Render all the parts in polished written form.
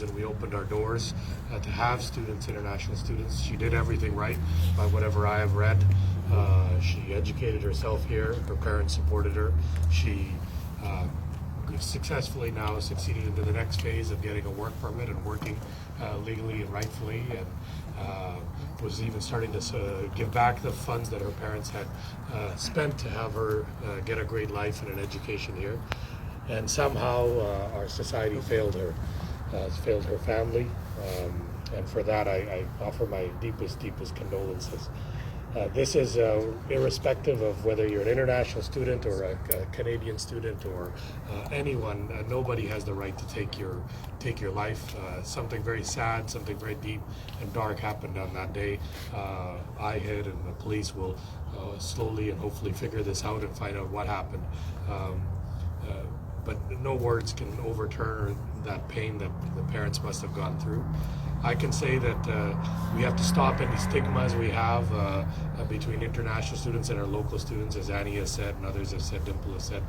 reason we opened our doors to have students, international students. She did everything right by whatever I have read. She educated herself here. Her parents supported her. She successfully now succeeded into the next phase of getting a work permit and working legally and rightfully, and was even starting to give back the funds that her parents had spent to have her get a great life and an education here. And somehow our society failed her, failed her family, and for that I offer my deepest condolences. This is irrespective of whether you're an international student or a Canadian student or anyone. Nobody has the right to take your life. Something very sad, something very deep and dark happened on that day. I hid, and the police will slowly and hopefully figure this out and find out what happened. But no words can overturn that pain that the parents must have gone through. I can say that we have to stop any stigmas we have between international students and our local students, as Annie has said and others have said, Dimple has said.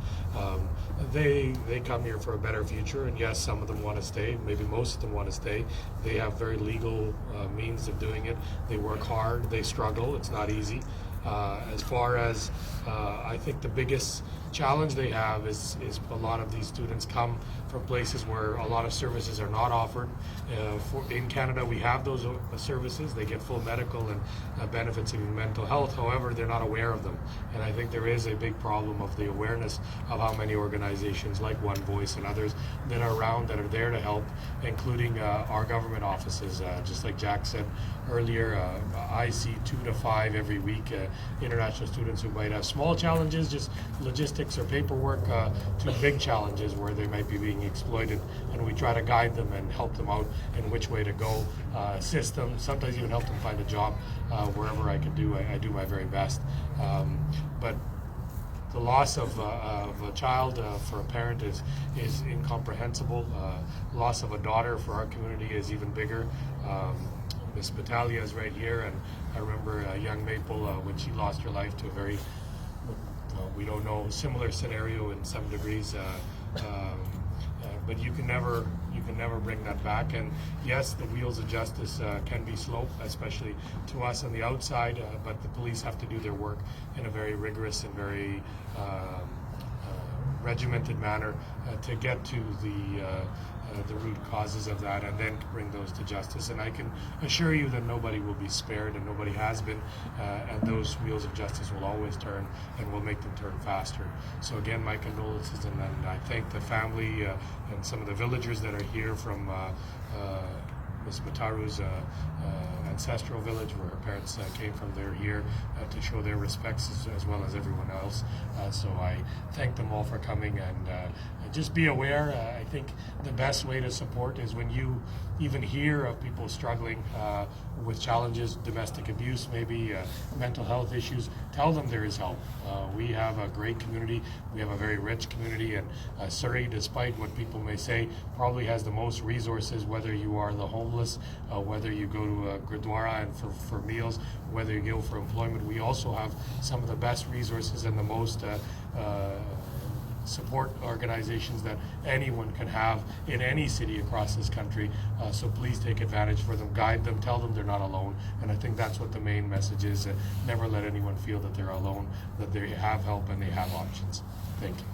They come here for a better future, and yes, some of them want to stay, maybe most of them want to stay. They have very legal means of doing it. They work hard, they struggle, it's not easy. As far as I think the biggest challenge they have is a lot of these students come from places where a lot of services are not offered. In Canada, we have those services. They get full medical and benefits in mental health. However, they're not aware of them. And I think there is a big problem of the awareness of how many organizations like One Voice and others that are around that are there to help, including our government offices. Just like Jack said earlier, I see 2 to 5 every week international students who might have small challenges, just logistics or paperwork, to big challenges where they might be being exploited, and we try to guide them and help them out in which way to go, assist them, sometimes even help them find a job wherever I can do. I do my very best, but the loss of a child for a parent is incomprehensible. Loss of a daughter for our community is even bigger. Miss Battaglia is right here, and I remember young Maple when she lost her life to a very, we don't know, similar scenario in some degrees. But you can never bring that back. And yes, the wheels of justice can be slow, especially to us on the outside. But the police have to do their work in a very rigorous and very regimented manner to get to the root causes of that, and then to bring those to justice. And I can assure you that nobody will be spared, and nobody has been, and those wheels of justice will always turn, and will make them turn faster. So again, my condolences, and I thank the family and some of the villagers that are here from Ms. Mataru's ancestral village where her parents came from. They're here to show their respects as well as everyone else. So I thank them all for coming, and just be aware. I think the best way to support is when you even hear of people struggling with challenges, domestic abuse, maybe mental health issues, tell them there is help. We have a great community. We have a very rich community, and Surrey, despite what people may say, probably has the most resources, whether you are the homeless, whether you go to a Gurdwara and for meals, whether you go for employment. We also have some of the best resources and the most support organizations that anyone can have in any city across this country. So please take advantage for them, guide them, tell them they're not alone. And I think that's what the main message is. Never let anyone feel that they're alone, that they have help and they have options. Thank you.